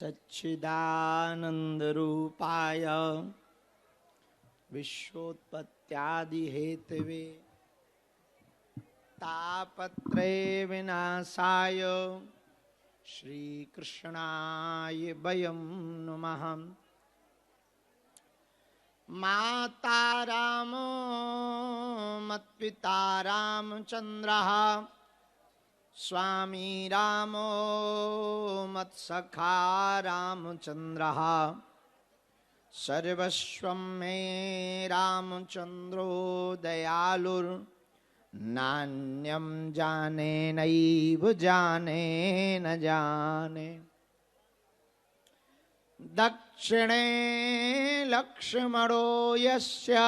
सच्चिदानन्दरूपाय विश्वोत्पत्त्यादिहेतवे तापत्रय विनाशाय श्रीकृष्णाय वयं नमः। माता रामो मत्पिता रामचन्द्रः स्वामी रामो मत्सखा रामचन्द्रः सर्वस्वं मे रामचन्द्रो दयालुर्नान्यं जाने नैव जाने न जाने। दक्षिणे लक्ष्मणो यस्य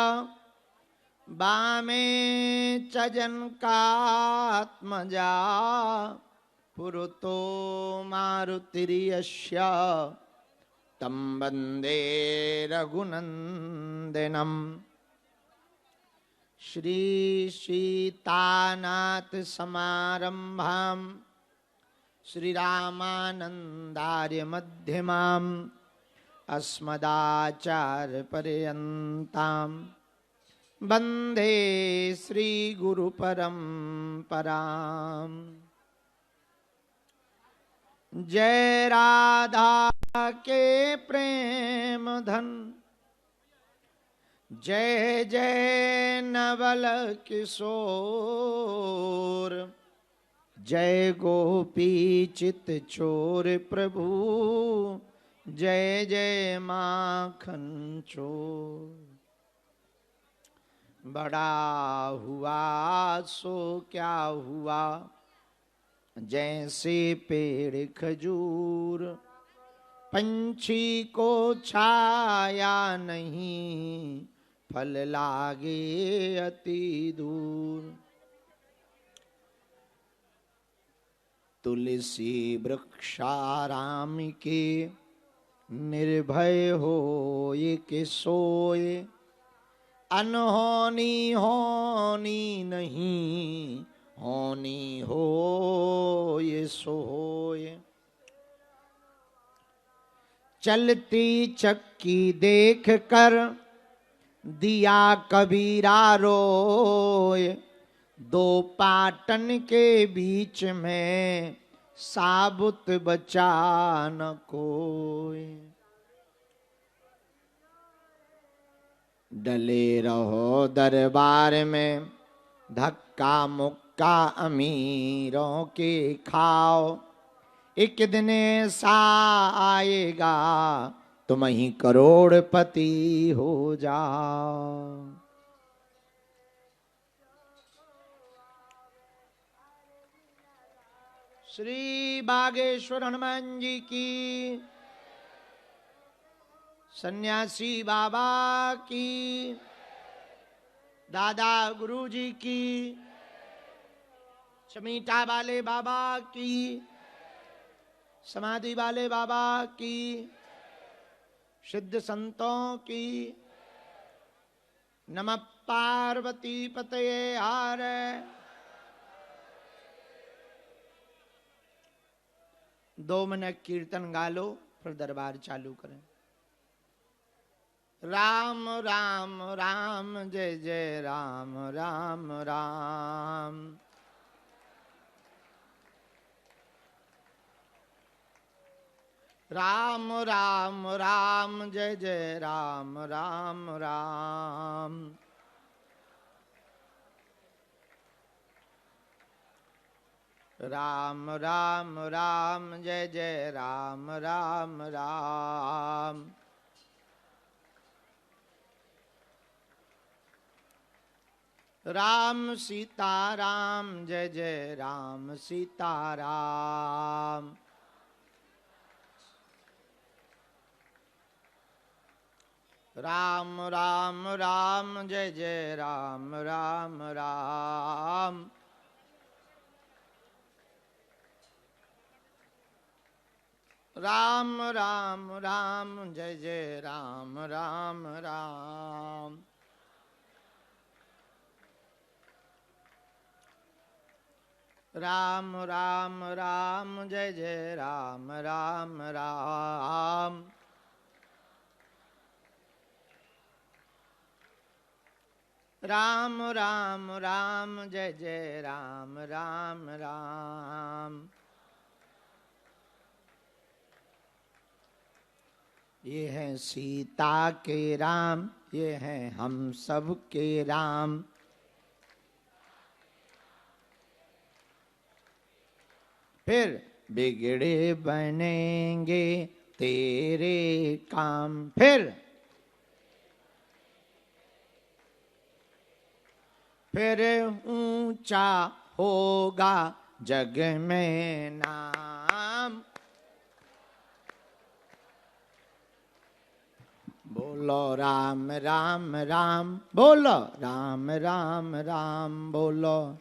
वामे च जनकात्मजा पुरतो मारुतिर्यस्य तं वन्दे रघुनन्दनं। श्रीसीतानाथ समारम्भां श्रीरामानन्दार्य मध्यमाम् अस्मदाचार्यपर्यन्तां वन्दे श्रीगुरुपरम्पराम्। जय राधा के प्रेम धन जय जय नवल किशोर जय गोपी चित चोर प्रभु जय जय माखन चोर। बड़ा हुआ सो क्या हुआ जैसे पेड़ खजूर पंछी को छाया नहीं फल लागे अति दूर। तुलसी वृक्षाराम के निर्भय होए के सोए अनहोनी होनी नहीं होनी हो ये सोए। चलती चक्की देख कर दिया कबीरा रोए दो पाटन के बीच में साबुत बचा न कोई। डले रहो दरबार में धक्का मुक्का अमीरों के खाओ एक दिन ऐसा आएगा तुम ही करोड़पति हो जाओ। श्री बागेश्वर हनुमान जी की, सन्यासी बाबा की, दादा गुरु जी की, चमीटा वाले बाबा की, समाधि वाले बाबा की, सिद्ध संतों की। नमः पार्वती पतये हर। दो मिनट कीर्तन गा लो फिर दरबार चालू करें। राम राम राम जय जय राम राम राम। राम राम राम जय जय राम राम राम। राम राम राम जय जय राम राम राम। राम सीता राम जय जय राम सीता राम। राम राम राम जय जय राम राम राम। राम राम राम जय जय राम राम राम। राम राम राम जय जय राम राम राम। राम राम राम जय जय राम राम राम। ये हैं सीता के राम, ये हैं हम सब के राम। फिर बिगड़े बनेंगे तेरे काम। फिर ऊंचा होगा जग में नाम। बोलो राम राम राम, बोलो राम राम राम, बोलो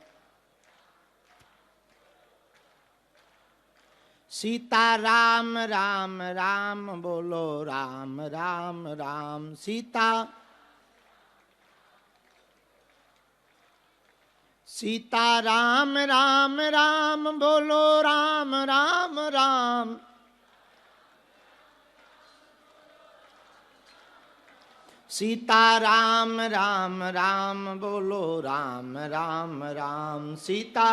सीता राम राम राम, बोलो राम राम राम। सीता सीता राम राम राम, बोलो राम राम राम। सीता राम राम राम, बोलो राम राम राम। सीता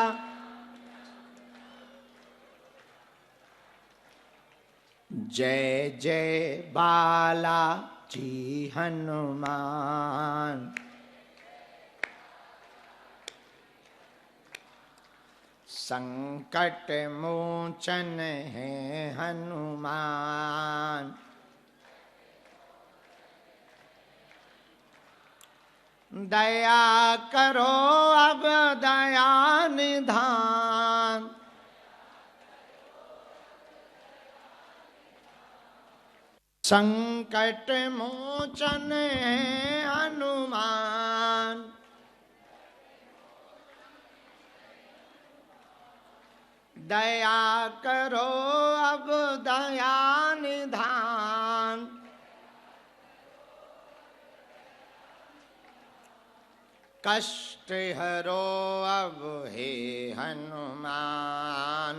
जय जय बाला जी हनुमान। संकट मोचन है हनुमान। दया करो अब दया निधान। संकट मोचन है हनुमान। दया करो अब दया निधान। कष्ट हरो अब हे हनुमान।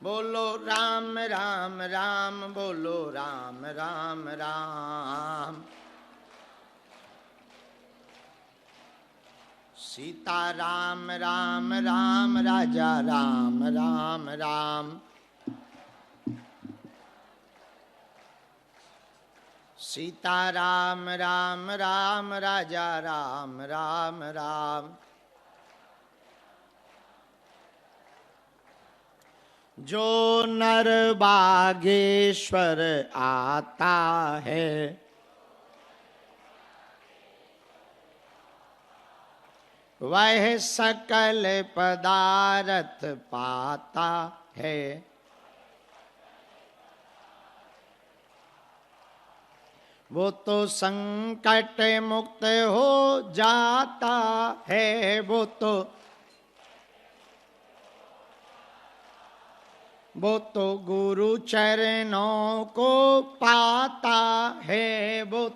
बोलो राम राम राम, बोलो राम राम राम। सीता राम राम राम, राजा राम राम राम। सीता राम राम राम, राजा राम राम राम। जो नर बागेश्वर आता है, वह सकल पदार्थ पाता है। वो तो संकट मुक्त हो जाता है। वो तो गुरु चरणों को पाता है। वो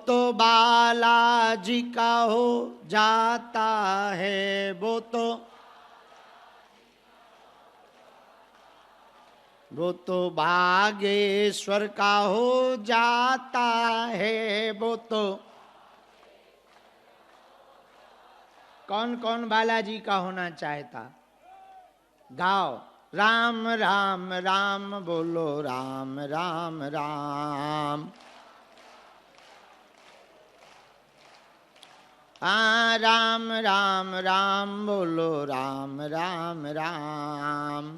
तो बालाजी का हो जाता है। वो तो भागेश्वर का हो जाता है। वो तो कौन कौन बालाजी का होना चाहता? गाओ राम राम राम, बोलो राम राम राम। हाँ राम राम राम, बोलो राम राम राम।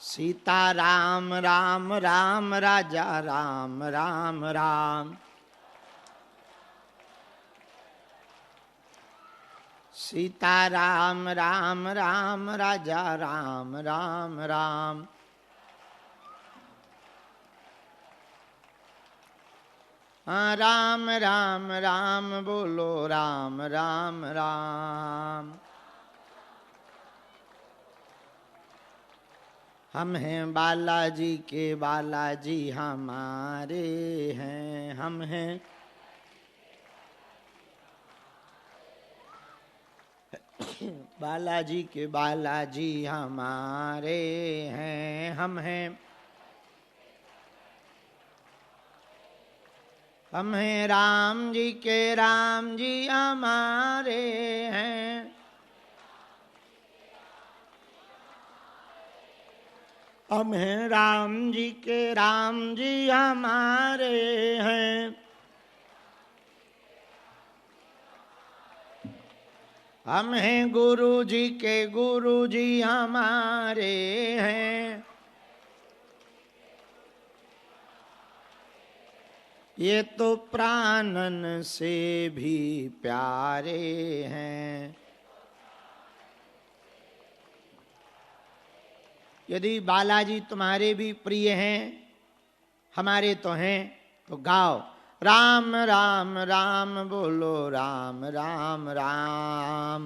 सीता राम राम राम, राजा राम राम राम। सीता राम राम राम, राजा राम राम राम। हाँ राम राम राम, बोलो राम राम राम। हम हैं बालाजी के बालाजी हमारे हैं, हम हैं बालाजी के बालाजी हमारे हैं, हम हैं राम जी के राम जी हमारे हैं, हम हैं राम जी के राम जी हमारे हैं, हम हैं गुरु जी के गुरु जी हमारे हैं, ये तो प्राणन से भी प्यारे हैं। यदि बालाजी तुम्हारे भी प्रिय हैं, हमारे तो हैं, तो गाओ राम राम राम बोलो राम राम राम,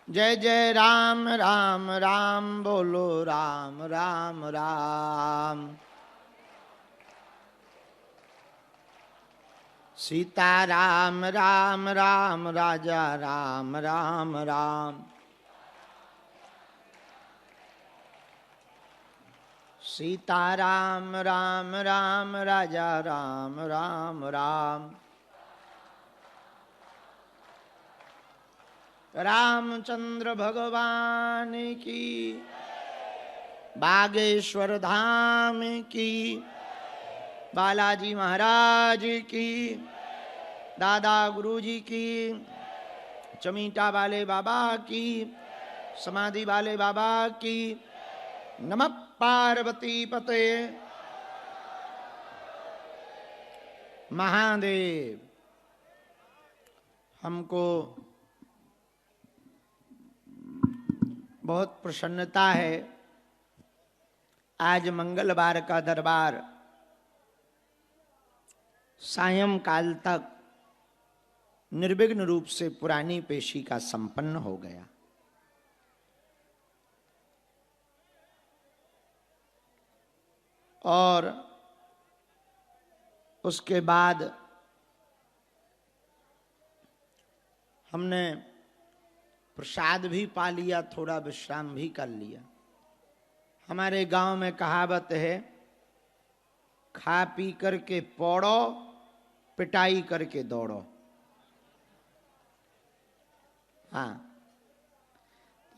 जय जय राम राम राम बोलो राम राम राम, सीता राम राम राम राजा राम राम राम, सीता राम राम राम राजा राम राम राम, रामचंद्र भगवान की, बागेश्वर धाम की, बालाजी महाराज की, दादा गुरुजी की, चमीटा वाले बाबा की, समाधि वाले बाबा की, नमः पार्वती पते महादेव। हमको बहुत प्रसन्नता है, आज मंगलवार का दरबार सायंकाल तक निर्विघ्न रूप से पुरानी पेशी का संपन्न हो गया। और उसके बाद हमने प्रसाद भी पा लिया, थोड़ा विश्राम भी कर लिया। हमारे गांव में कहावत है, खा पी करके पौड़ो, पिटाई करके दौड़ो। हाँ,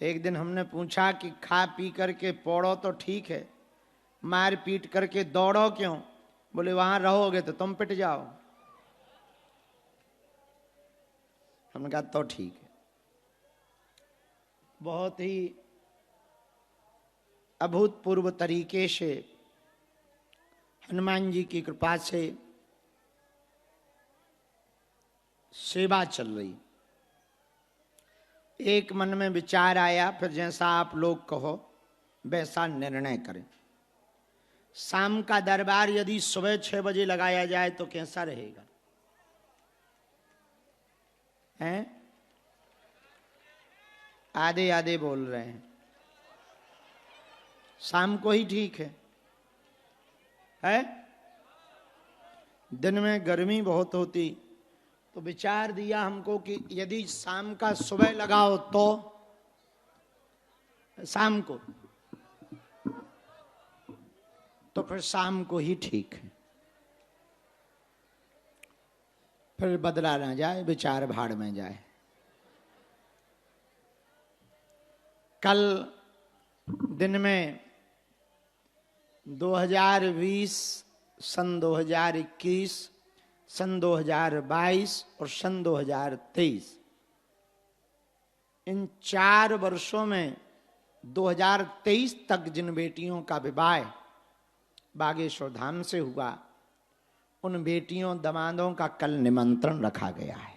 एक दिन हमने पूछा कि खा पी करके पौड़ो तो ठीक है, मार पीट करके दौड़ो क्यों? बोले वहां रहोगे तो तुम पिट जाओ। हमने कहा तो ठीक है। बहुत ही अभूतपूर्व तरीके से हनुमान जी की कृपा से सेवा चल रही। एक मन में विचार आया, फिर जैसा आप लोग कहो वैसा निर्णय करें। शाम का दरबार यदि सुबह 6 बजे लगाया जाए तो कैसा रहेगा? हैं? आधे आधे बोल रहे हैं। शाम को ही ठीक है? दिन में गर्मी बहुत होती, तो विचार दिया हमको कि यदि शाम का सुबह लगाओ तो शाम को, तो फिर शाम को ही ठीक है। फिर बदला ना जाए, विचार भाड़ में जाए। कल दिन में 2020, सन 2021, सन 2022 और सन 2023, इन 4 वर्षों में 2023 तक जिन बेटियों का विवाह बागेश्वर धाम से हुआ, उन बेटियों दमादों का कल निमंत्रण रखा गया है।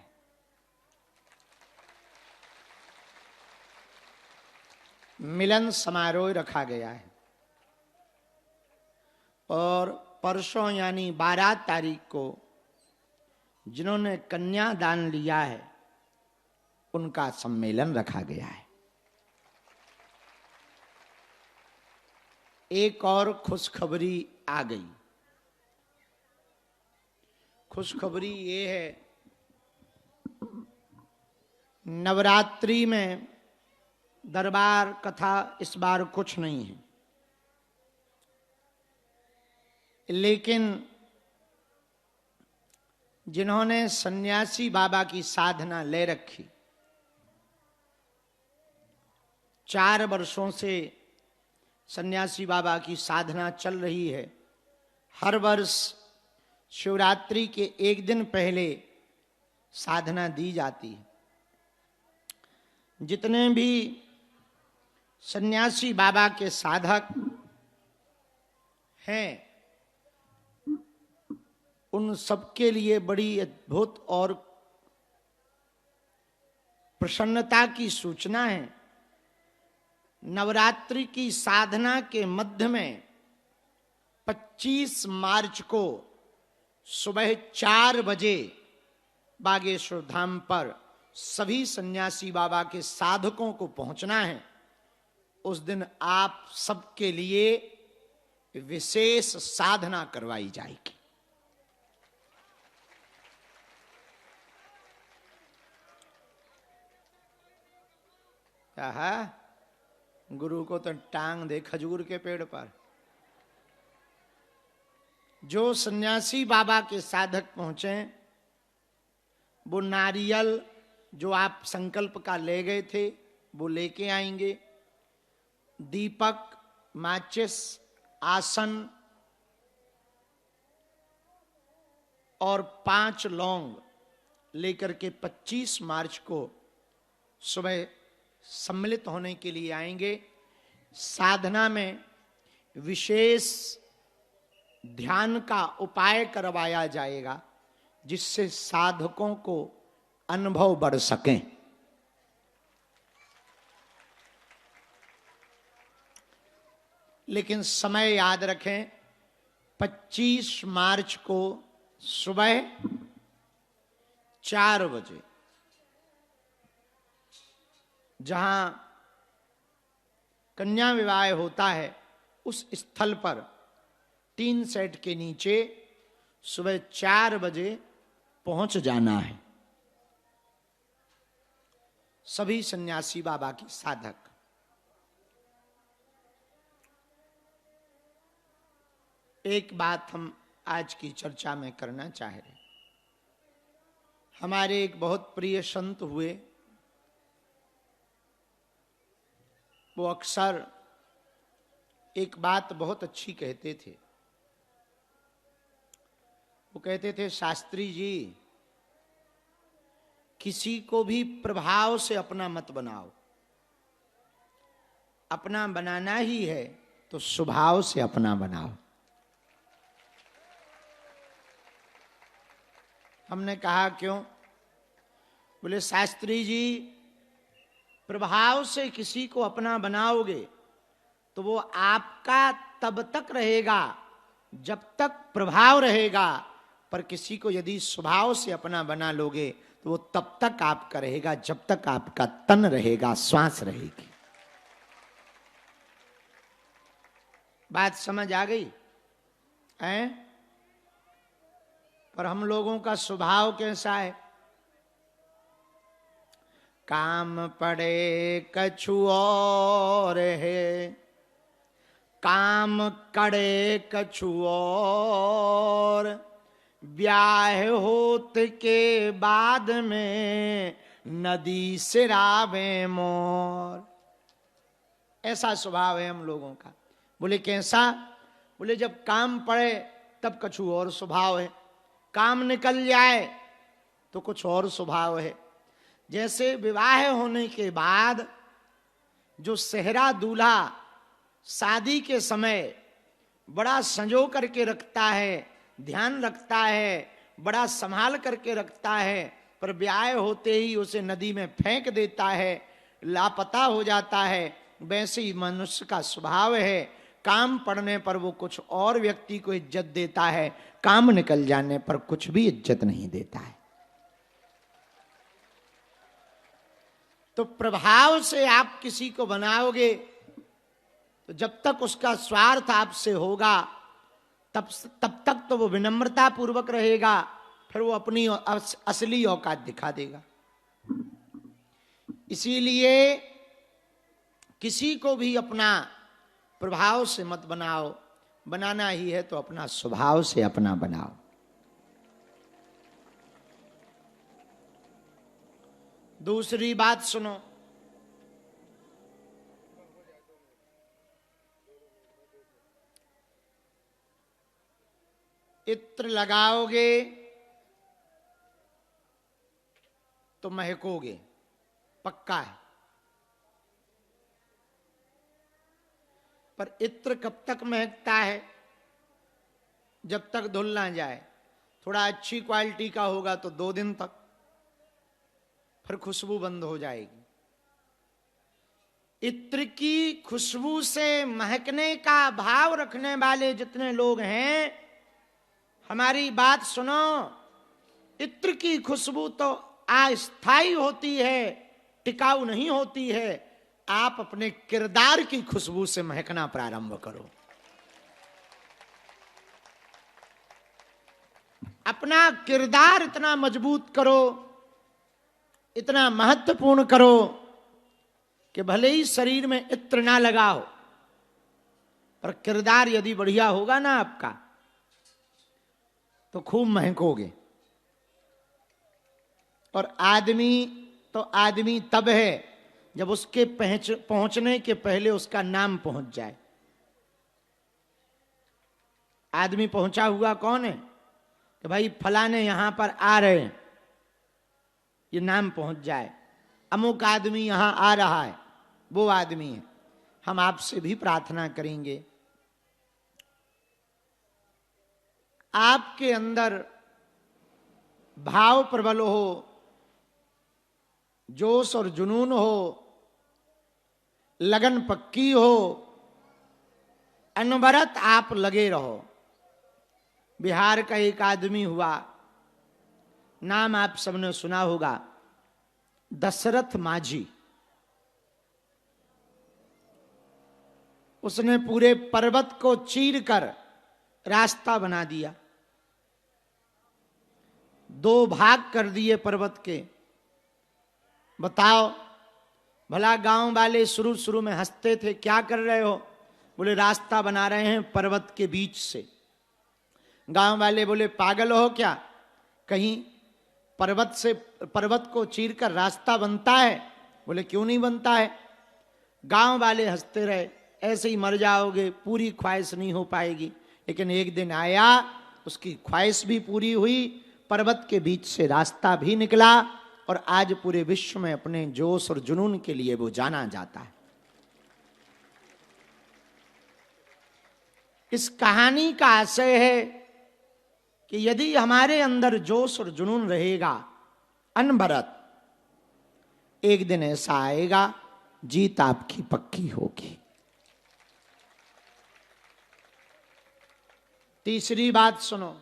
मिलन समारोह रखा गया है। और परसों यानी 12 तारीख को जिन्होंने कन्या दान लिया है, उनका सम्मेलन रखा गया है। एक और खुशखबरी आ गई। खुशखबरी ये है, नवरात्रि में दरबार कथा इस बार कुछ नहीं है, लेकिन जिन्होंने सन्यासी बाबा की साधना ले रखी, 4 वर्षों से सन्यासी बाबा की साधना चल रही है। हर वर्ष शिवरात्रि के एक दिन पहले साधना दी जाती है। जितने भी सन्यासी बाबा के साधक हैं, उन सबके लिए बड़ी अद्भुत और प्रसन्नता की सूचना है। नवरात्रि की साधना के मध्य में 25 मार्च को सुबह 4 बजे बागेश्वर धाम पर सभी सन्यासी बाबा के साधकों को पहुंचना है। उस दिन आप सबके लिए विशेष साधना करवाई जाएगी। आहा, गुरु को तो टांग दे खजूर के पेड़ पर। जो सन्यासी बाबा के साधक पहुंचे, वो नारियल जो आप संकल्प का ले गए थे वो लेके आएंगे। दीपक, माचिस, आसन और 5 लौंग लेकर के 25 मार्च को सुबह सम्मिलित होने के लिए आएंगे। साधना में विशेष ध्यान का उपाय करवाया जाएगा, जिससे साधकों को अनुभव बढ़ सके। लेकिन समय याद रखें, 25 मार्च को सुबह 4 बजे जहां कन्या विवाह होता है, उस स्थल पर 3 सेट के नीचे सुबह 4 बजे पहुंच जाना है। सभी सन्यासी बाबा के साधक। एक बात हम आज की चर्चा में करना चाह रहे। हमारे एक बहुत प्रिय संत हुए, वो अक्सर एक बात बहुत अच्छी कहते थे। वो कहते थे, शास्त्री जी, किसी को भी प्रभाव से अपना मत बनाओ। अपना बनाना ही है तो स्वभाव से अपना बनाओ। हमने कहा क्यों? बोले, शास्त्री जी, प्रभाव से किसी को अपना बनाओगे तो वो आपका तब तक रहेगा जब तक प्रभाव रहेगा, पर किसी को यदि स्वभाव से अपना बना लोगे तो वो तब तक आपका रहेगा जब तक आपका तन रहेगा, श्वास रहेगी। बात समझ आ गई है? पर हम लोगों का स्वभाव कैसा है? काम पड़े कछु और है, काम करे कछु और, ब्याह होत के बाद में नदी सिरावे मोर। ऐसा स्वभाव है हम लोगों का। बोले कैसा? बोले जब काम पड़े तब कछु और स्वभाव है, काम निकल जाए तो कुछ और स्वभाव है। जैसे विवाह होने के बाद जो सेहरा दूल्हा शादी के समय बड़ा संजो करके रखता है, ध्यान रखता है, बड़ा संभाल करके रखता है, पर ब्याह होते ही उसे नदी में फेंक देता है, लापता हो जाता है, वैसे ही मनुष्य का स्वभाव है। काम पड़ने पर वो कुछ और व्यक्ति को इज्जत देता है, काम निकल जाने पर कुछ भी इज्जत नहीं देता है। तो प्रभाव से आप किसी को बनाओगे तो जब तक उसका स्वार्थ आपसे होगा तब तक तो वो विनम्रता पूर्वक रहेगा, फिर वो अपनी असली औकात दिखा देगा। इसीलिए किसी को भी अपना प्रभाव से मत बनाओ, बनाना ही है तो अपना स्वभाव से अपना बनाओ। दूसरी बात सुनो, इत्र लगाओगे तो महकोगे, पक्का है। पर इत्र कब तक महकता है? जब तक धुल ना जाए। थोड़ा अच्छी क्वालिटी का होगा तो 2 दिन तक, फिर खुशबू बंद हो जाएगी। इत्र की खुशबू से महकने का भाव रखने वाले जितने लोग हैं, हमारी बात सुनो, इत्र की खुशबू तो अस्थायी होती है, टिकाऊ नहीं होती है। आप अपने किरदार की खुशबू से महकना प्रारंभ करो। अपना किरदार इतना मजबूत करो, इतना महत्वपूर्ण करो कि भले ही शरीर में इत्र ना लगा हो, पर किरदार यदि बढ़िया होगा ना आपका, तो खूब महकोगे। और आदमी तो आदमी तब है जब उसके पहुंचने के पहले उसका नाम पहुंच जाए। आदमी पहुंचा हुआ कौन है? कि भाई फलाने यहां पर आ रहे हैं, ये नाम पहुंच जाए। अमुक आदमी यहां आ रहा है, वो आदमी है। हम आपसे भी प्रार्थना करेंगे, आपके अंदर भाव प्रबल हो, जोश और जुनून हो, लगन पक्की हो, अनवरत आप लगे रहो। बिहार का एक आदमी हुआ, नाम आप सबने सुना होगा, दशरथ माझी। उसने पूरे पर्वत को चीर कर रास्ता बना दिया, 2 भाग कर दिए पर्वत के। बताओ, भला गांव वाले शुरू शुरू में हंसते थे, क्या कर रहे हो? बोले रास्ता बना रहे हैं पर्वत के बीच से। गांव वाले बोले पागल हो क्या, कहीं पर्वत को चीर कर रास्ता बनता है? बोले क्यों नहीं बनता है। गांव वाले हंसते रहे, ऐसे ही मर जाओगे, पूरी ख्वाहिश नहीं हो पाएगी। लेकिन एक दिन आया, उसकी ख्वाहिश भी पूरी हुई, पर्वत के बीच से रास्ता भी निकला, और आज पूरे विश्व में अपने जोश और जुनून के लिए वो जाना जाता है। इस कहानी का आशय है कि यदि हमारे अंदर जोश और जुनून रहेगा अनवरत, एक दिन ऐसा आएगा जीत आपकी पक्की होगी। तीसरी बात सुनो,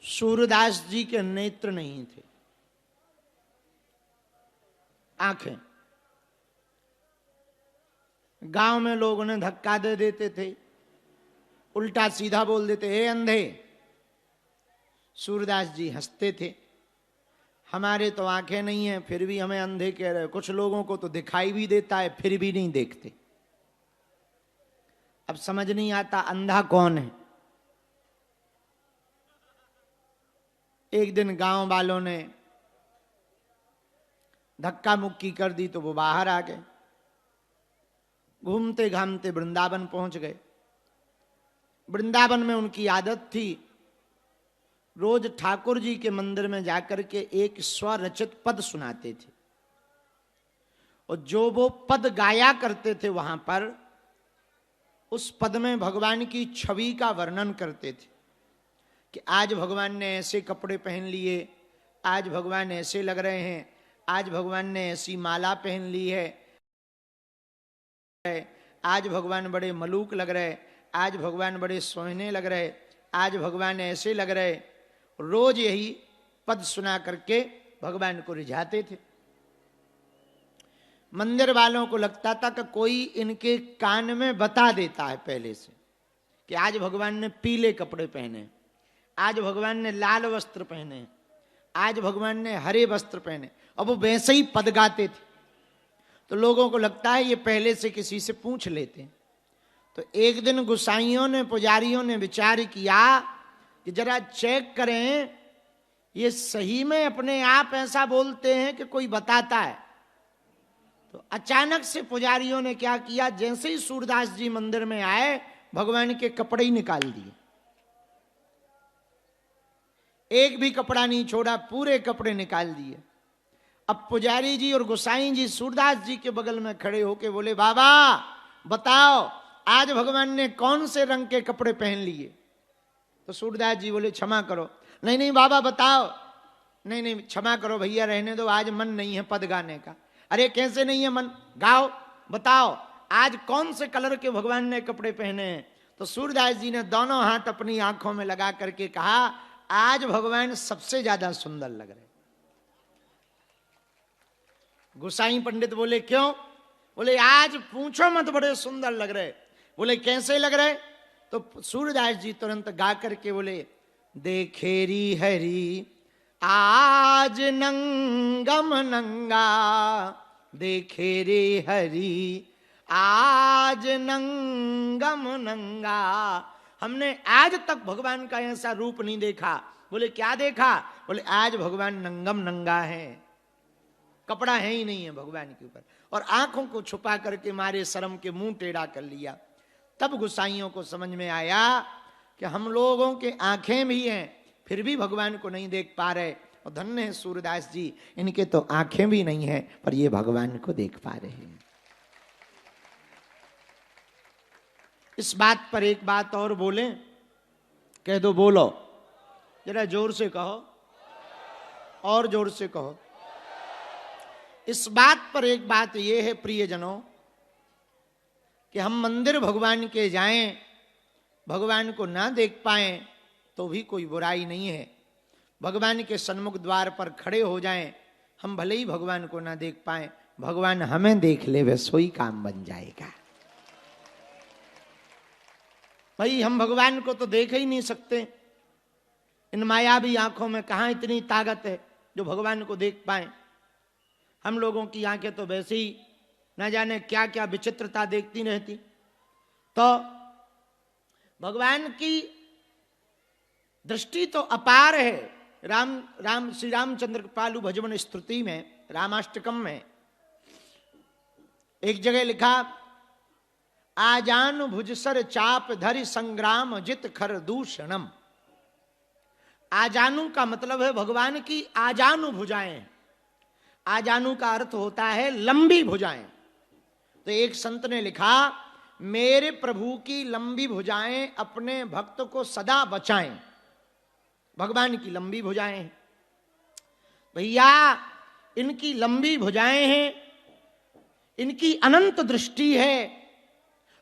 सूरदास जी के नेत्र नहीं थे, आंखें। गांव में लोग उन्हें धक्का दे देते थे, उल्टा सीधा बोल देते, हे अंधे। सूरदास जी हंसते थे, हमारे तो आंखें नहीं है फिर भी हमें अंधे कह रहे। कुछ लोगों को तो दिखाई भी देता है फिर भी नहीं देखते। अब समझ नहीं आता अंधा कौन है। एक दिन गांव वालों ने धक्का मुक्की कर दी तो वो बाहर आ गए। घूमते घामते वृंदावन पहुंच गए। वृंदावन में उनकी आदत थी, रोज ठाकुर जी के मंदिर में जाकर के एक स्वरचित पद सुनाते थे, और जो वो पद गाया करते थे वहां पर, उस पद में भगवान की छवि का वर्णन करते थे कि आज भगवान ने ऐसे कपड़े पहन लिए, आज भगवान ऐसे लग रहे हैं, आज भगवान ने ऐसी माला पहन ली है, आज भगवान बड़े मलूक लग रहे, आज भगवान बड़े सोहने लग रहे, आज भगवान ऐसे लग रहे। रोज यही पद सुना करके भगवान को रिझाते थे। मंदिर वालों को लगता था कि कोई इनके कान में बता देता है पहले से कि आज भगवान ने पीले कपड़े पहने, आज भगवान ने लाल वस्त्र पहने, आज भगवान ने हरे वस्त्र पहने। अब वो वैसे ही पद गाते थे तो लोगों को लगता है ये पहले से किसी से पूछ लेते। तो एक दिन गुसाइयों ने, पुजारियों ने विचार किया कि जरा चेक करें ये सही में अपने आप ऐसा बोलते हैं कि कोई बताता है। तो अचानक से पुजारियों ने क्या किया, जैसे ही सूरदास जी मंदिर में आए भगवान के कपड़े ही निकाल दिए, एक भी कपड़ा नहीं छोड़ा, पूरे कपड़े निकाल दिए। अब पुजारी जी और गोसाई जी सूरदास जी के बगल में खड़े होके बोले, बाबा बताओ आज भगवान ने कौन से रंग के कपड़े पहन लिए? तो सूरदास जी बोले, क्षमा करो। नहीं नहीं बाबा बताओ। नहीं नहीं क्षमा करो भैया, रहने दो, आज मन नहीं है पद गाने का। अरे कैसे नहीं है मन, गाओ, बताओ आज कौन से कलर के भगवान ने कपड़े पहने हैं? तो सूरदास जी ने दोनों हाथ अपनी आंखों में लगा करके कहा, आज भगवान सबसे ज्यादा सुंदर लग रहे। गोसाई पंडित बोले, क्यों? बोले आज पूछो मत, बड़े सुंदर लग रहे। बोले कैसे लग रहे? तो सूरदास जी तुरंत गा करके बोले, देखेरी हरी आज नंगम नंगा, देखे रे हरी आज नंगम नंगा। हमने आज तक भगवान का ऐसा रूप नहीं देखा। बोले क्या देखा? बोले आज भगवान नंगम नंगा है, कपड़ा है ही नहीं है भगवान के ऊपर, और आंखों को छुपा करके मारे शर्म के मुंह टेढ़ा कर लिया। तब गुसाइयों को समझ में आया कि हम लोगों के आंखें भी हैं फिर भी भगवान को नहीं देख पा रहे, और धन्य है सूरदास जी, इनके तो आंखें भी नहीं है पर ये भगवान को देख पा रहे हैं। इस बात पर एक बात और बोले, कह दो, बोलो जरा जोर से कहो, और जोर से कहो। इस बात पर एक बात यह है प्रियजनों कि हम मंदिर भगवान के जाएं, भगवान को ना देख पाएं तो भी कोई बुराई नहीं है। भगवान के सन्मुख द्वार पर खड़े हो जाएं, हम भले ही भगवान को ना देख पाएं, भगवान हमें देख ले, वह सोई काम बन जाएगा। भाई हम भगवान को तो देख ही नहीं सकते, इन मायावी आंखों में कहां इतनी ताकत है जो भगवान को देख पाए। हम लोगों की आंखें तो वैसे ही न जाने क्या क्या विचित्रता देखती रहती। तो भगवान की दृष्टि तो अपार है। श्री रामचंद्र कृपालु भजमन स्तुति में, रामाष्टकम में एक जगह लिखा, आजानु भुजसर चाप धरि संग्राम जित खर दूषणम। आजानु का मतलब है भगवान की आजानु भुजाएं। आजानु का अर्थ होता है लंबी भुजाएं। तो एक संत ने लिखा, मेरे प्रभु की लंबी भुजाएं अपने भक्त को सदा बचाएं। भगवान की लंबी भुजाएं हैं भैया, इनकी लंबी भुजाएं हैं, इनकी अनंत दृष्टि है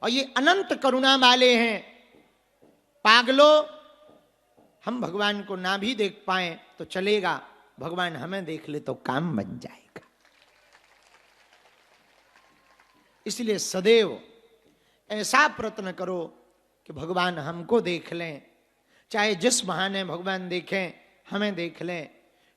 और ये अनंत करुणा वाले हैं। पागलो, हम भगवान को ना भी देख पाए तो चलेगा, भगवान हमें देख ले तो काम बन जाएगा। इसलिए सदैव ऐसा प्रयत्न करो कि भगवान हमको देख लें, चाहे जिस बहाने भगवान देखें, हमें देख लें।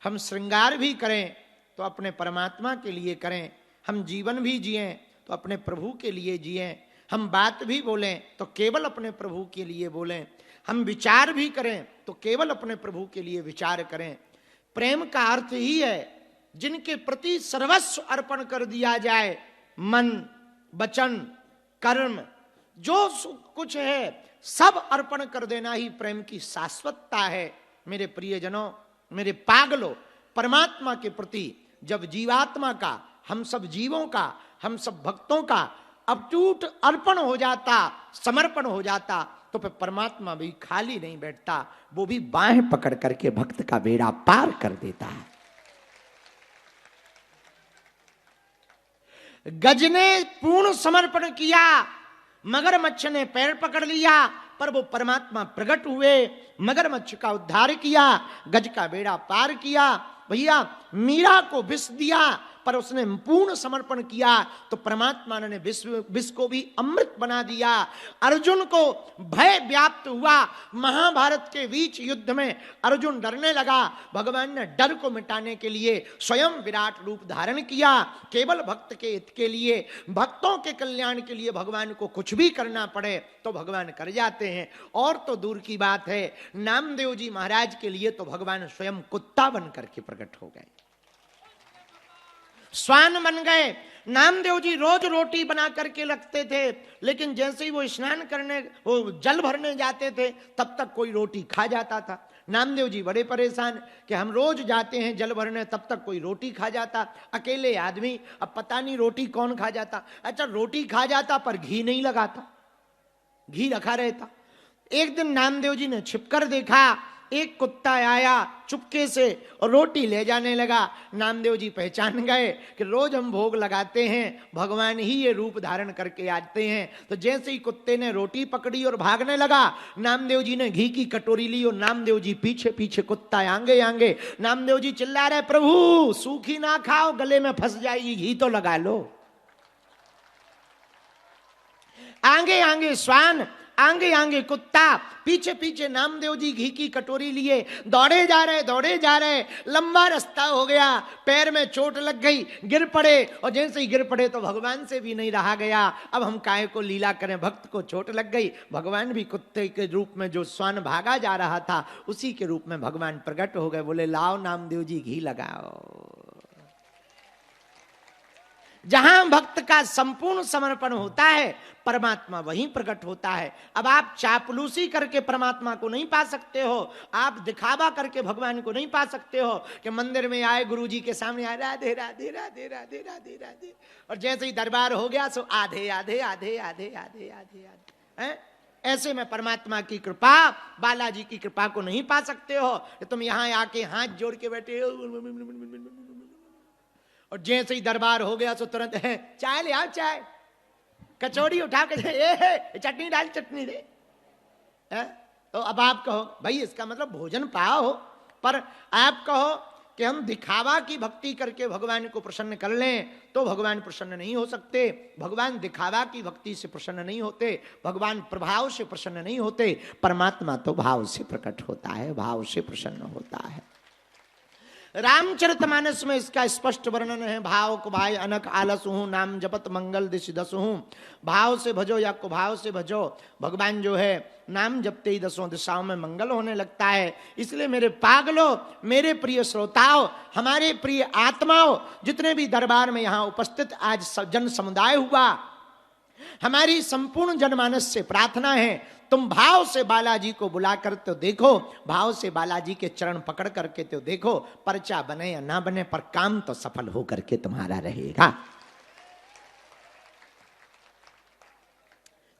हम श्रृंगार भी करें तो अपने परमात्मा के लिए करें, हम जीवन भी जिएं तो अपने प्रभु के लिए जिएं, हम बात भी बोलें तो केवल अपने प्रभु के लिए बोलें, हम विचार भी करें तो केवल अपने प्रभु के लिए विचार करें। प्रेम का अर्थ ही है जिनके प्रति सर्वस्व अर्पण कर दिया जाए, मन, वचन, कर्म, जो कुछ है सब अर्पण कर देना ही प्रेम की शाश्वतता है। मेरे प्रियजनों, मेरे पागलों, परमात्मा के प्रति जब जीवात्मा का, हम सब जीवों का, हम सब भक्तों का अटूट अर्पण हो जाता, समर्पण हो जाता, तो फिर परमात्मा भी खाली नहीं बैठता, वो भी बाहें पकड़ करके भक्त का बेड़ा पार कर देता है। गज ने पूर्ण समर्पण किया, मगरमच्छ ने पैर पकड़ लिया, पर वो परमात्मा प्रकट हुए, मगरमच्छ का उद्धार किया, गज का बेड़ा पार किया। भैया मीरा को विष दिया पर उसने पूर्ण समर्पण किया तो परमात्मा ने विष को भी अमृत बना दिया। अर्जुन को भय व्याप्त हुआ, महाभारत के बीच युद्ध में अर्जुन डरने लगा। भगवान ने डर को मिटाने के लिए स्वयं विराट रूप धारण किया। केवल भक्त के हित के लिए, भक्तों के कल्याण के लिए भगवान को कुछ भी करना पड़े तो भगवान कर जाते हैं। और तो दूर की बात है, नामदेव जी महाराज के लिए तो भगवान स्वयं कुत्ता बन करके प्रकट हो गए, श्वान बन गए। नामदेव जी रोज रोटी बना करके रखते थे, लेकिन जैसे ही वो स्नान करने, वो जल भरने जाते थे, तब तक कोई रोटी खा जाता था। नामदेव जी बड़े परेशान कि हम रोज जाते हैं जल भरने, तब तक कोई रोटी खा जाता, अकेले आदमी, अब पता नहीं रोटी कौन खा जाता। अच्छा, रोटी खा जाता पर घी नहीं लगाता, घी रखा रहता। एक दिन नामदेव जी ने छिपकर देखा, एक कुत्ता आया चुपके से और रोटी ले जाने लगा। नामदेव जी पहचान गए कि रोज हम भोग लगाते हैं, भगवान ही ये रूप धारण करके आते हैं। तो जैसे ही कुत्ते ने रोटी पकड़ी और भागने लगा, नामदेव जी ने घी की कटोरी ली और नामदेव जी पीछे पीछे, कुत्ता आगे आगे। नामदेव जी चिल्ला रहे, प्रभु सूखी ना खाओ, गले में फंस जाएगी, घी तो लगा लो। आगे आगे श्वान, आगे आगे कुत्ता, पीछे पीछे नामदेव जी घी की कटोरी लिए दौड़े जा रहे, दौड़े जा रहे। लंबा रास्ता हो गया, पैर में चोट लग गई, गिर पड़े, और जैसे ही गिर पड़े तो भगवान से भी नहीं रहा गया। अब हम काहे को लीला करें, भक्त को चोट लग गई। भगवान भी कुत्ते के रूप में, जो श्वान भागा जा रहा था उसी के रूप में भगवान प्रकट हो गए। बोले लाओ नामदेव जी घी लगाओ। जहां भक्त का संपूर्ण समर्पण होता है परमात्मा वहीं प्रकट होता है। अब आप चापलूसी करके परमात्मा को नहीं पा सकते हो, आप दिखावा करके भगवान को नहीं पा सकते हो कि मंदिर में आए, गुरुजी के सामने आए, राधे राधे राधे राधे राधे राधे, और जैसे ही दरबार हो गया सो आधे आधे आधे आधे आधे आधे आधे। ऐसे में परमात्मा की कृपा, बालाजी की कृपा को नहीं पा सकते हो। तुम यहां आके हाथ जोड़ के बैठे हो और जैसे ही दरबार हो गया तो तुरंत है चाय ले आओ, चाय, कचौड़ी उठा के चटनी डाल, चटनी दे। तो अब आप कहो भाई इसका मतलब भोजन पाओ, पर आप कहो कि हम दिखावा की भक्ति करके भगवान को प्रसन्न कर लें तो भगवान प्रसन्न नहीं हो सकते। भगवान दिखावा की भक्ति से प्रसन्न नहीं होते, भगवान प्रभाव से प्रसन्न नहीं होते। परमात्मा तो भाव से प्रकट होता है, भाव से प्रसन्न होता है। रामचरितमानस में इसका स्पष्ट वर्णन है। भाव को भाई अनक आलस हूं, नाम जपत मंगल दिश दस हूं। भाव से भजो या कुभाव से भजो, भगवान जो है नाम जपते ही दसों दिशाओं में मंगल होने लगता है। इसलिए मेरे पागलों, मेरे प्रिय श्रोताओं, हमारे प्रिय आत्माओं, जितने भी दरबार में यहाँ उपस्थित आज जन समुदाय हुआ, हमारी संपूर्ण जनमानस से प्रार्थना है तुम भाव से बालाजी को बुला कर तो देखो, भाव से बालाजी के चरण पकड़ करके तो देखो। पर्चा बने या ना बने पर काम तो सफल हो करके तुम्हारा रहेगा।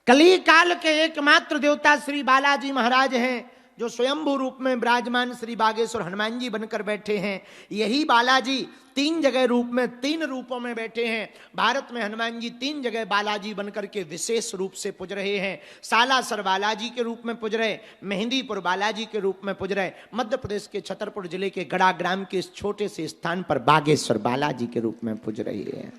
कली काल के एकमात्र देवता श्री बालाजी महाराज हैं, जो स्वयंभू रूप में विराजमान श्री बागेश्वर हनुमान जी बनकर बैठे हैं। यही बालाजी तीन जगह रूप में, तीन रूपों में बैठे हैं। भारत में हनुमान जी तीन जगह बालाजी बनकर के विशेष रूप से पूज रहे हैं। सालासर बालाजी के रूप में पूज रहे, मेहंदीपुर बालाजी के रूप में पूज रहे, मध्य प्रदेश के छतरपुर जिले के गड़ा ग्राम के इस छोटे से स्थान पर बागेश्वर बालाजी के रूप में पूज रहे हैं।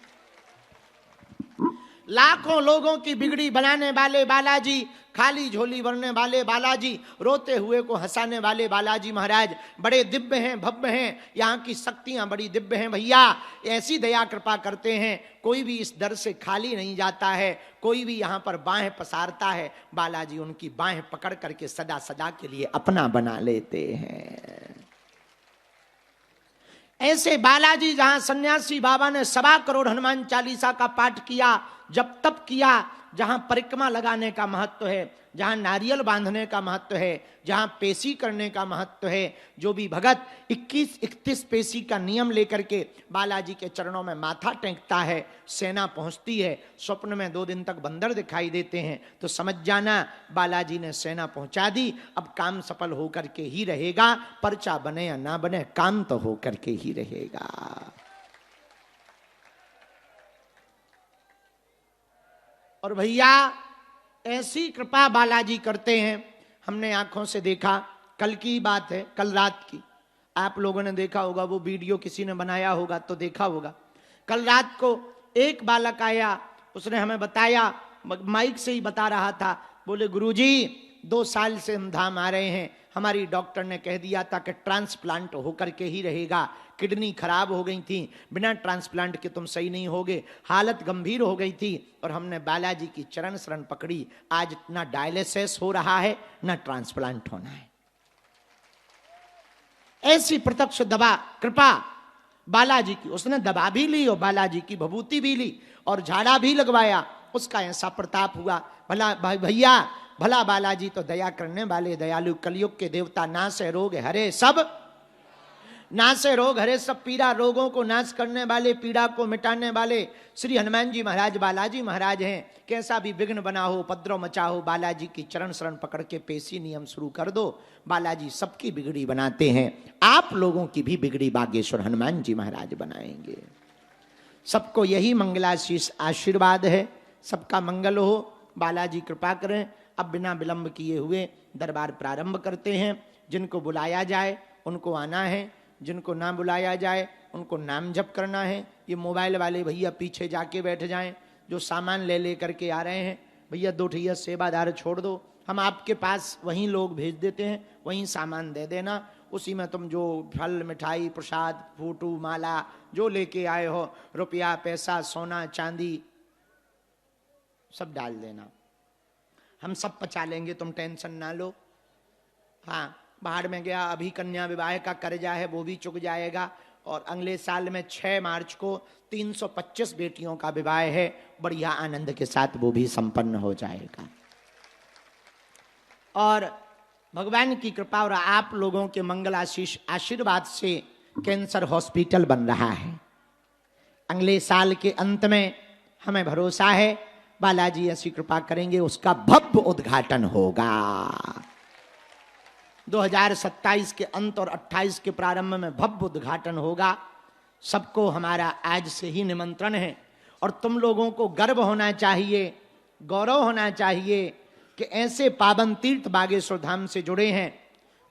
लाखों लोगों की बिगड़ी बनाने वाले बालाजी, खाली झोली भरने वाले बालाजी, रोते हुए को हंसाने वाले बालाजी महाराज बड़े दिव्य हैं, भव्य हैं। यहाँ की शक्तियां बड़ी दिव्य हैं भैया, ऐसी दया कृपा करते हैं। कोई भी इस दर से खाली नहीं जाता है, कोई भी यहाँ पर बाहें पसारता है, बालाजी उनकी बाहें पकड़ करके सदा सदा के लिए अपना बना लेते हैं। ऐसे बालाजी जहां सन्यासी बाबा ने 1.25 करोड़ हनुमान चालीसा का पाठ किया, जब तप किया, जहां परिक्रमा लगाने का महत्व है, जहां नारियल बांधने का महत्व है, जहां पेशी करने का महत्व है, जो भी भगत 21-31 पेशी का नियम लेकर के बालाजी के चरणों में माथा टेकता है, सेना पहुंचती है। स्वप्न में 2 दिन तक बंदर दिखाई देते हैं तो समझ जाना बालाजी ने सेना पहुंचा दी। अब काम सफल होकर के ही रहेगा, पर्चा बने या ना बने, काम तो होकर के ही रहेगा। और भैया ऐसी कृपा बालाजी करते हैं, हमने आंखों से देखा। कल की बात है, कल रात की, आप लोगों ने देखा होगा, वो वीडियो किसी ने बनाया होगा तो देखा होगा। कल रात को एक बालक आया, उसने हमें बताया, माइक से ही बता रहा था, बोले गुरुजी 2 साल से हम धाम आ रहे हैं, हमारी डॉक्टर ने कह दिया था कि ट्रांसप्लांट होकर के ही रहेगा, किडनी खराब हो गई थी, बिना ट्रांसप्लांट के तुम सही नहीं होगे, हालत गंभीर हो गई थी, और हमने बालाजी की चरण शरण पकड़ी, आज ना डायलिसिस हो रहा है ना ट्रांसप्लांट होना है। ऐसी प्रत्यक्ष दवा कृपा बालाजी की, उसने दवा भी ली और बालाजी की भभूति भी ली और झाड़ा भी लगवाया, उसका ऐसा प्रताप हुआ। भला भैया, भला बालाजी तो दया करने वाले दयालु, कलयुग के देवता, नाश है रोग हरे सब, नाश है रोग हरे सब पीड़ा, रोगों को नाश करने वाले, पीड़ा को मिटाने वाले श्री हनुमान जी महाराज बालाजी महाराज हैं। कैसा भी विघ्न बना हो, उपद्रव मचा हो, बालाजी की चरण शरण पकड़ के पेशी नियम शुरू कर दो, बालाजी सबकी बिगड़ी बनाते हैं। आप लोगों की भी बिगड़ी बागेश्वर हनुमान जी महाराज बनाएंगे। सबको यही मंगलाशीष आशीर्वाद है, सबका मंगल हो, बालाजी कृपा करें। अब बिना विलंब किए हुए दरबार प्रारंभ करते हैं। जिनको बुलाया जाए उनको आना है, जिनको ना बुलाया जाए उनको नाम जप करना है। ये मोबाइल वाले भैया पीछे जाके बैठ जाएं, जो सामान ले ले करके आ रहे हैं, भैया 2 ठैया सेवादार छोड़ दो, हम आपके पास वहीं लोग भेज देते हैं, वहीं सामान दे देना, उसी में तुम जो फल मिठाई प्रसाद फोटो माला जो लेके आए हो, रुपया पैसा सोना चांदी सब डाल देना, हम सब पचा लेंगे, तुम टेंशन ना लो। हाँ, बाहर में गया, अभी कन्या विवाह का कर्जा है वो भी चुक जाएगा, और अगले साल में 6 मार्च को 325 बेटियों का विवाह है, बढ़िया आनंद के साथ वो भी संपन्न हो जाएगा। और भगवान की कृपा और आप लोगों के मंगलाशीष आशीर्वाद से कैंसर हॉस्पिटल बन रहा है। अगले साल के अंत में हमें भरोसा है बालाजी ऐसी कृपा करेंगे, उसका भव्य उद्घाटन होगा। 2027 के अंत और 28 के प्रारंभ में भव्य उद्घाटन होगा। सबको हमारा आज से ही निमंत्रण है, और तुम लोगों को गर्व होना चाहिए, गौरव होना चाहिए कि ऐसे पावन तीर्थ बागेश्वर धाम से जुड़े हैं,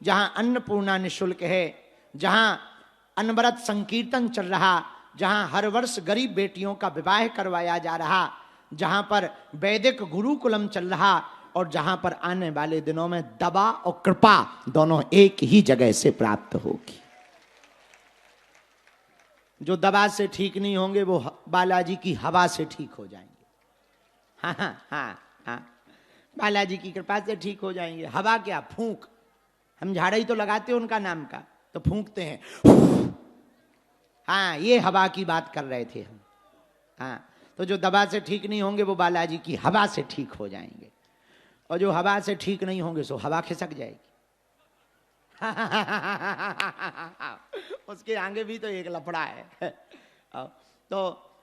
जहां अन्नपूर्णा निःशुल्क है, जहां अनवरत संकीर्तन चल रहा, जहां हर वर्ष गरीब बेटियों का विवाह करवाया जा रहा, जहां पर वैदिक गुरुकुलम चल रहा, और जहां पर आने वाले दिनों में दवा और कृपा दोनों एक ही जगह से प्राप्त होगी। जो दवा से ठीक नहीं होंगे वो बालाजी की हवा से ठीक हो जाएंगे। हाँ हाँ हाँ हाँ, बालाजी की कृपा से ठीक हो जाएंगे। हवा क्या, फूंक, हम झाड़ा ही तो लगाते हैं उनका नाम का, तो फूंकते हैं। हाँ, ये हवा की बात कर रहे थे हम। हाँ, तो जो दवा से ठीक नहीं होंगे वो बालाजी की हवा से ठीक हो जाएंगे, और जो हवा से ठीक नहीं होंगे सो हवा खिसक जाएगी। उसके आगे भी तो एक लफड़ा है। तो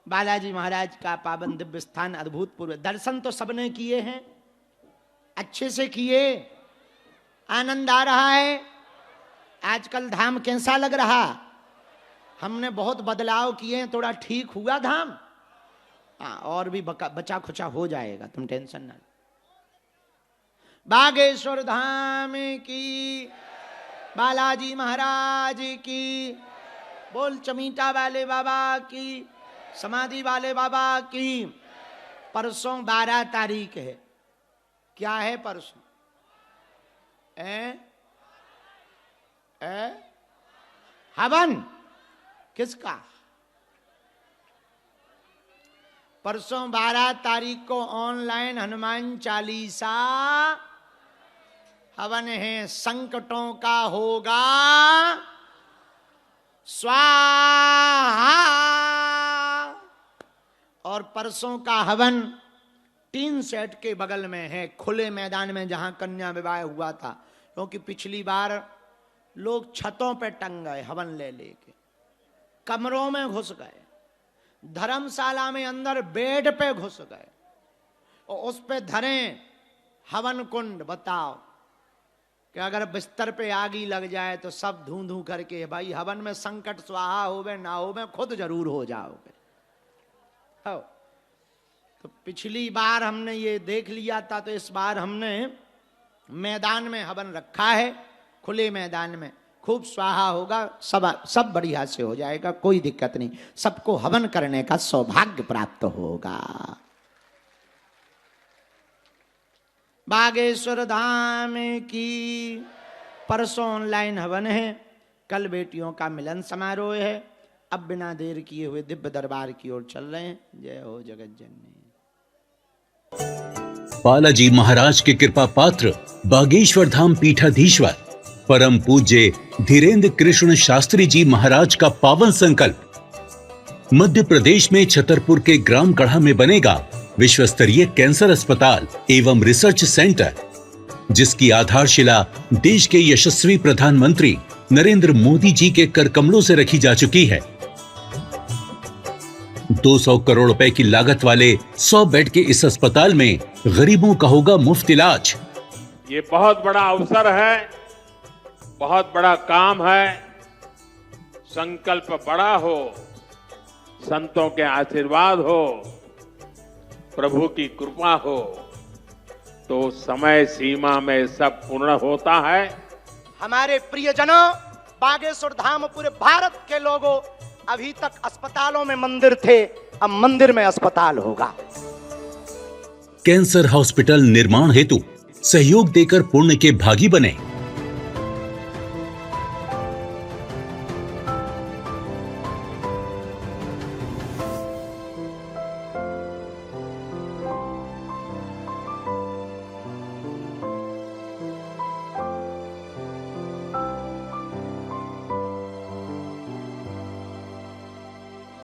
बालाजी महाराज का पावन दिव्य स्थान, अद्भुत पूर्व दर्शन तो सबने किए हैं, अच्छे से किए, आनंद आ रहा है। आजकल धाम कैसा लग रहा? हमने बहुत बदलाव किए हैं, थोड़ा ठीक हुआ धाम। हाँ, और भी बचा खुचा हो जाएगा, तुम टेंशन ना। बागेश्वर धाम की, बालाजी महाराज की, बोल चमीटा वाले बाबा की, समाधि वाले बाबा की। परसों 12 तारीख है। क्या है परसों? हवन किसका? परसों 12 तारीख को ऑनलाइन हनुमान चालीसा हवन है। संकटों का होगा स्वाहा। और परसों का हवन टीन सेट के बगल में है, खुले मैदान में, जहां कन्या विवाह हुआ था। क्योंकि पिछली बार लोग छतों पे टंग गए हवन ले लेके, कमरों में घुस गए, धर्मशाला में अंदर बेड पे घुस गए, और उस पे धरे हवन कुंड। बताओ कि अगर बिस्तर पे आगी लग जाए तो सब धू धू करके, भाई हवन में संकट स्वाहा होवे ना होवे, खुद जरूर हो जाओगे। हो तो पिछली बार हमने ये देख लिया था, तो इस बार हमने मैदान में हवन रखा है, खुले मैदान में। खूब स्वाहा होगा, सब बढ़िया से हो जाएगा, कोई दिक्कत नहीं, सबको हवन करने का सौभाग्य प्राप्त होगा। बागेश्वर धाम की परसों ऑनलाइन हवन है, कल बेटियों का मिलन समारोह है। अब बिना देर किए हुए दिव्य दरबार की ओर चल रहे हैं। जय हो जगत जननी। बालाजी महाराज के कृपा पात्र बागेश्वर धाम पीठाधीश्वर परम पूज्य धीरेन्द्र कृष्ण शास्त्री जी महाराज का पावन संकल्प। मध्य प्रदेश में छतरपुर के ग्राम गढ़ा में बनेगा विश्व स्तरीय कैंसर अस्पताल एवं रिसर्च सेंटर, जिसकी आधारशिला देश के यशस्वी प्रधानमंत्री नरेंद्र मोदी जी के कर कमलों से रखी जा चुकी है। 200 करोड़ रुपए की लागत वाले 100 बेड के इस अस्पताल में गरीबों का होगा मुफ्त इलाज। ये बहुत बड़ा अवसर है, बहुत बड़ा काम है। संकल्प बड़ा हो, संतों के आशीर्वाद हो, प्रभु की कृपा हो, तो समय सीमा में सब पूर्ण होता है। हमारे प्रियजनों, बागेश्वर धाम पूरे भारत के लोगों, अभी तक अस्पतालों में मंदिर थे, अब मंदिर में अस्पताल होगा। कैंसर हॉस्पिटल निर्माण हेतु सहयोग देकर पुण्य के भागी बने।